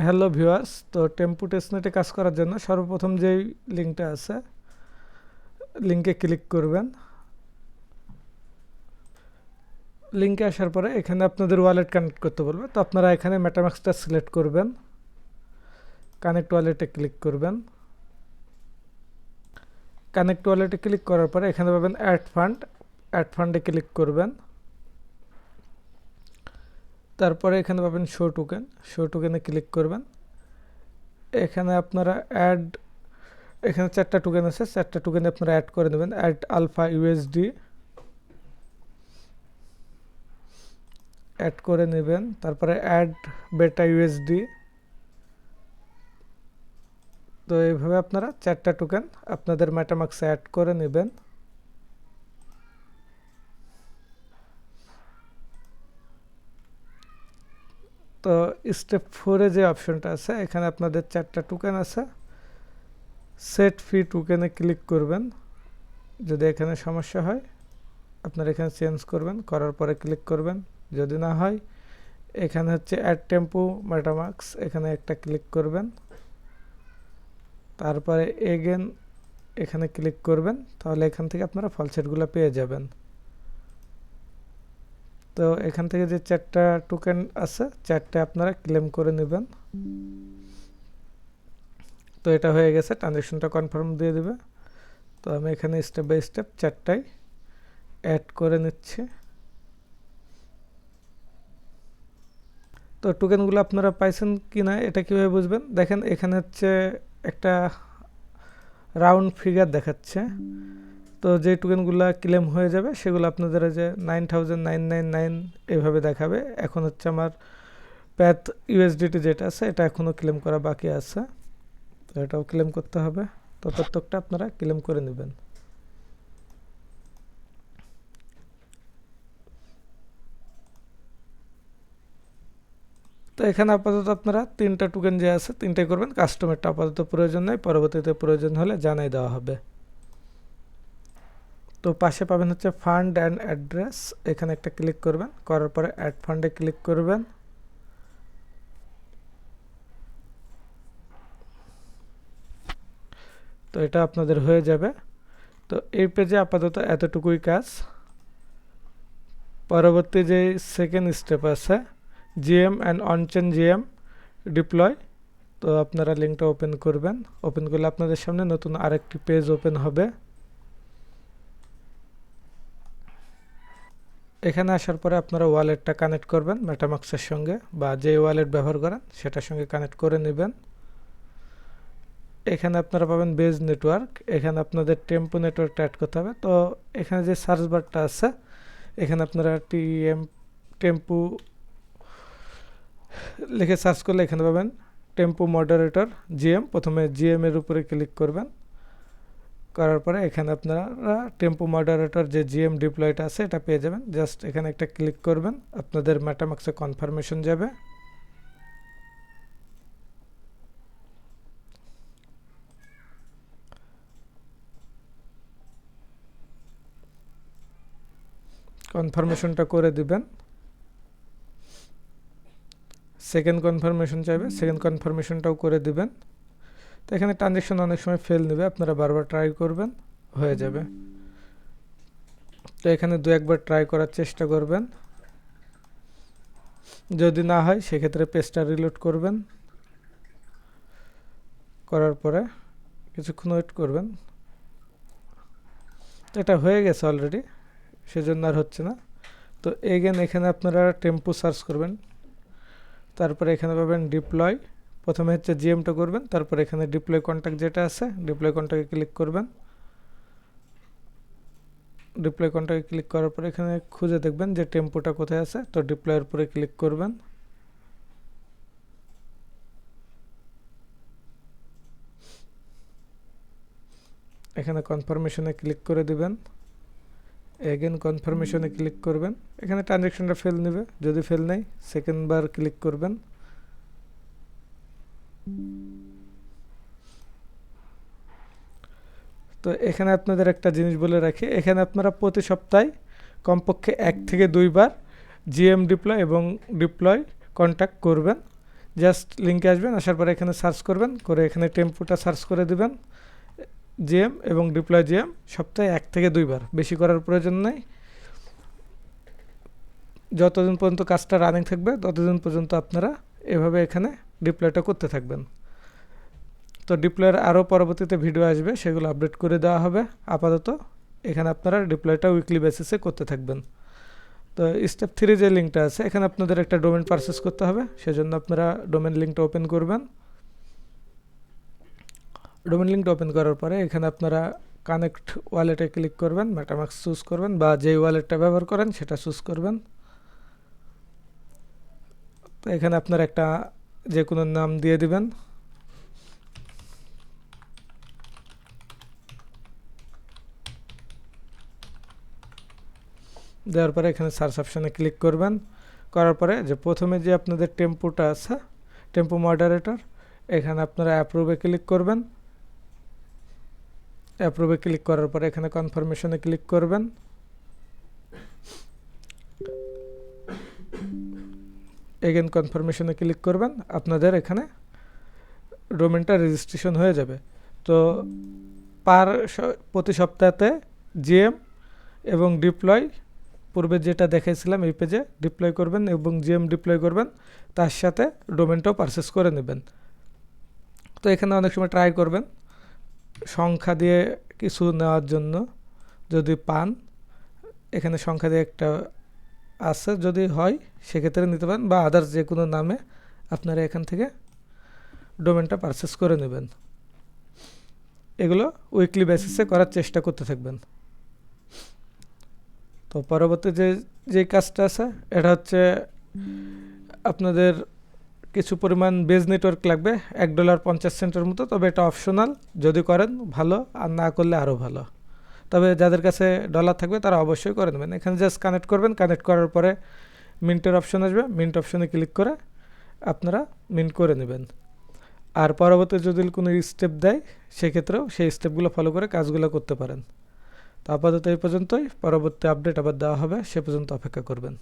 Hello viewers, তো টেম্পু টেস্টনেটে কাজ করার জন্য সর্বপ্রথম যেই লিঙ্কটা আছে লিঙ্কে ক্লিক করবেন। লিঙ্কে আসার পরে এখানে আপনাদের ওয়ালেট কানেক্ট করতে বলবে, তো আপনারা এখানে মেটামাক্সটা সিলেক্ট করবেন, কানেক্ট ওয়ালেটে ক্লিক করবেন। কানেক্ট ওয়ালেটে ক্লিক করার পরে এখানে পাবেন অ্যাড ফান্ডে ক্লিক করবেন। তারপরে এখানে পাবেন শো টোকেনে ক্লিক করবেন। এখানে আপনারা এখানে 4টা টোকেন আছে, 4টা টোকেনে আপনারা অ্যাড করে নেবেন। অ্যাড আলফা ইউএসডি অ্যাড করে নেবেন, তারপরে অ্যাড বেটা ইউএসডি। তো এইভাবে আপনারা 4টা টোকেন আপনাদের মেটামাক্সে অ্যাড করে নেবেন। তো স্টেপ 4-এ যে অপশনটা আছে এখানে আপনাদের 4টা টোকেন আছে, সেট ফি টোকেনে ক্লিক করবেন। যদি এখানে সমস্যা হয় আপনারা এখানে চেঞ্জ করবেন, করার পরে ক্লিক করবেন। যদি না হয় এখানে হচ্ছে অ্যাড টেম্পু মেটামাক্স, এখানে একটা ক্লিক করবেন। তারপরে এগেন এখানে ক্লিক করবেন, তাহলে এখান থেকে আপনারা ফলসেটগুলো পেয়ে যাবেন। তো এখান থেকে যে 4টা টোকেন আছে 4টে আপনারা ক্লেম করে নেবেন। তো এটা হয়ে গেছে, ট্রানজ্যাকশনটা কনফার্ম দিয়ে দেবে। তো আমি এখানে স্টেপ বাই স্টেপ 4টাই অ্যাড করে নিচ্ছি। তো টোকেনগুলো আপনারা পাইছেন কি না এটা কীভাবে বুঝবেন, দেখেন এখানে হচ্ছে একটা রাউন্ড ফিগার দেখাচ্ছে। তো যে টোকেনগুলো ক্লেম হয়ে যাবে সেগুলো আপনাদের যে 9999 এইভাবে দেখাবে। এখন হচ্ছে আমার প্যাথ ইউএসডিটি যেটা আছে এটা এখনও ক্লেম করা বাকি আছে, তো এটাও ক্লেম করতে হবে। তো প্রত্যেকটা আপনারা ক্লেম করে নেবেন। তো এখানে আপাতত আপনারা 3টা টোকেন যে আছে 3টাই করবেন, কাস্টমারটা আপাতত প্রয়োজন নেই, পরবর্তীতে প্রয়োজন হলে জানাই দেওয়া হবে। তো পাশে পাবেন হচ্ছে ফান্ড অ্যান্ড অ্যাড্রেস, এখানে একটা ক্লিক করবেন, করার পরে অ্যাড ফান্ডে ক্লিক করবেন। তো এটা আপনাদের হয়ে যাবে। তো এই পেজে আপাতত এতটুকুই কাজ। পরবর্তী যে সেকেন্ড স্টেপ আছে GM and on-chain GM deploy, তো আপনারা লিঙ্কটা ওপেন করবেন। ওপেন করলে আপনাদের সামনে নতুন আরেকটি পেজ ওপেন হবে। এখানে আসার পরে আপনারা ওয়ালেটটা কানেক্ট করবেন মেটামাক্সের সঙ্গে, বা যে ওয়ালেট ব্যবহার করেন সেটার সঙ্গে কানেক্ট করে নেবেন। এখানে আপনারা পাবেন বেজ নেটওয়ার্ক, এখানে আপনাদের টেম্পো নেটওয়ার্কটা অ্যাড করতে হবে। তো এখানে যে সার্চ বারটা আছে এখানে আপনারা টেম্পো লিখে সার্চ করলে এখানে পাবেন টেম্পো মডারেটর জিএম। প্রথমে জিএম এর উপরে ক্লিক করবেন, করার পরে এখানে আপনারা টেম্পো মডারেটর যে জিএম ডিপ্লয়টা আছে এটা পেয়ে যাবেন। জাস্ট এখানে একটা ক্লিক করবেন, আপনাদের মেটামাক্সে কনফার্মেশন যাবে। কনফার্মেশনটা করে দিবেন। সেকেন্ড কনফার্মেশন চাইবে, সেকেন্ড কনফার্মেশনটাও করে দিবেন। তো এখানে ট্রানজ্যাকশন অনেক সময় ফেল নেবে, আপনারা বারবার ট্রাই করবেন, হয়ে যাবে। তো এখানে 2-1বার ট্রাই করার চেষ্টা করবেন, যদি না হয় সেক্ষেত্রে পেজটা রিলোড করবেন, করার পরে কিছুক্ষণ ওয়েট করবেন। তো এটা হয়ে গেছে অলরেডি, সেজন্য আর হচ্ছে না। তো এগেন এখানে আপনারা টেম্পো সার্চ করবেন, তারপরে এখানে পাবেন ডিপ্লয়। প্রথমে হচ্ছে জিএমটা করবেন, তারপর এখানে ডিপ্লয় কন্ট্যাক্ট যেটা আছে ডিপ্লয় কন্ট্যাক্টে ক্লিক করবেন। ডিপ্লয় কন্ট্যাক্টে ক্লিক করার পরে এখানে খুঁজে দেখবেন যে টেম্পোটা কোথায় আছে, তো ডিপ্লয়ের উপরে ক্লিক করবেন। এখানে কনফার্মেশনে ক্লিক করে দিবেন, এগেন কনফার্মেশনে ক্লিক করবেন। এখানে ট্রানজ্যাকশনটা ফেল নেবে, যদি ফেল নেয় সেকেন্ড বার ক্লিক করবেন। তো এখানে আপনাদের একটা জিনিস বলে রাখি, এখানে আপনারা প্রতি সপ্তাহে কমপক্ষে 1 থেকে 2 বার জিএম ডিপ্লয় এবং ডিপ্লয় কন্ট্যাক্ট করবেন, জাস্ট লিঙ্কে আসবেন, আসার পরে এখানে সার্চ করবেন, করে এখানে টেম্পোটা সার্চ করে দিবেন জিএম এবং ডিপ্লয় জিএম সপ্তাহে 1 থেকে 2 বার, বেশি করার প্রয়োজন নেই। যতদিন পর্যন্ত কাজটা রানিং থাকবে ততদিন পর্যন্ত আপনারা এভাবে এখানে ডিপ্লয়টা করতে থাকবেন। তো ডিপ্লয়ের আরও পরবর্তীতে ভিডিও আসবে, সেগুলো আপডেট করে দেওয়া হবে। আপাতত এখানে আপনারা ডিপ্লয়টা উইকলি বেসিসে করতে থাকবেন। তো স্টেপ 3 যে লিঙ্কটা আছে, এখানে আপনাদের একটা ডোমেন পারচেস করতে হবে, সেজন্য আপনারা ডোমেন লিঙ্কটা ওপেন করবেন। ডোমেন লিঙ্কটা ওপেন করার পরে এখানে আপনারা কানেক্ট ওয়ালেটে ক্লিক করবেন, মেটামাস্ক চুজ করবেন বা যেই ওয়ালেটটা ব্যবহার করেন সেটা চুজ করবেন। তো এখানে আপনারা একটা যে কোনো নাম দিয়ে দিবেন। দেওয়ার পরে এখানে সার্চ অপশানে ক্লিক করবেন, করার পরে যে প্রথমে যে আপনাদের টেম্পোটা আছে, টেম্পো মডারেটর, এখানে আপনারা অ্যাপ্রুভে ক্লিক করবেন। অ্যাপ্রুভে ক্লিক করার পরে এখানে কনফার্মেশনে ক্লিক করবেন। এগেন কনফার্মেশনে ক্লিক করবেন, আপনাদের এখানে ডোমেনটা রেজিস্ট্রেশন হয়ে যাবে। তো প্রতি সপ্তাহতে জিএম এবং ডিপ্লয়, পূর্বে যেটা দেখাইছিলাম এই পেজে, ডিপ্লয় করবেন এবং জিএম ডিপ্লয় করবেন, তার সাথে ডোমেনটাও পারচেস করে নেবেন। তো এখানে অনেক সময় ট্রাই করবেন সংখ্যা দিয়ে কিছু নেওয়ার জন্য, যদি পান এখানে সংখ্যা দিয়ে একটা আছে, যদি হয় সেক্ষেত্রে নিতে পারেন, বা আদার্স যে কোনো নামে আপনারা এখান থেকে ডোমেনটা পারচেস করে নেবেন। এগুলো উইকলি বেসিসে করার চেষ্টা করতে থাকবেন। তো পরবর্তী যে কাজটা আছে, এটা হচ্ছে আপনাদের কিছু পরিমাণ বেজ নেটওয়ার্ক লাগবে, $1.50 মতো, তবে এটা অপশনাল, যদি করেন ভালো, আর না করলে আরও ভালো। তবে যাদের কাছে ডলার থাকবে তারা অবশ্যই করে নেবেন। এখানে জাস্ট কানেক্ট করবেন, কানেক্ট করার পরে মিন্টের অপশন আসবে, মিন্ট অপশনে ক্লিক করে আপনারা মিন্ট করে নেবেন। আর পরবর্তী যদি কোনো স্টেপ দেয় সেক্ষেত্রেও সেই স্টেপগুলো ফলো করে কাজগুলো করতে পারেন। তো আপাতত এই পর্যন্তই, পরবর্তী আপডেট আবার দেওয়া হবে, সে পর্যন্ত অপেক্ষা করবেন।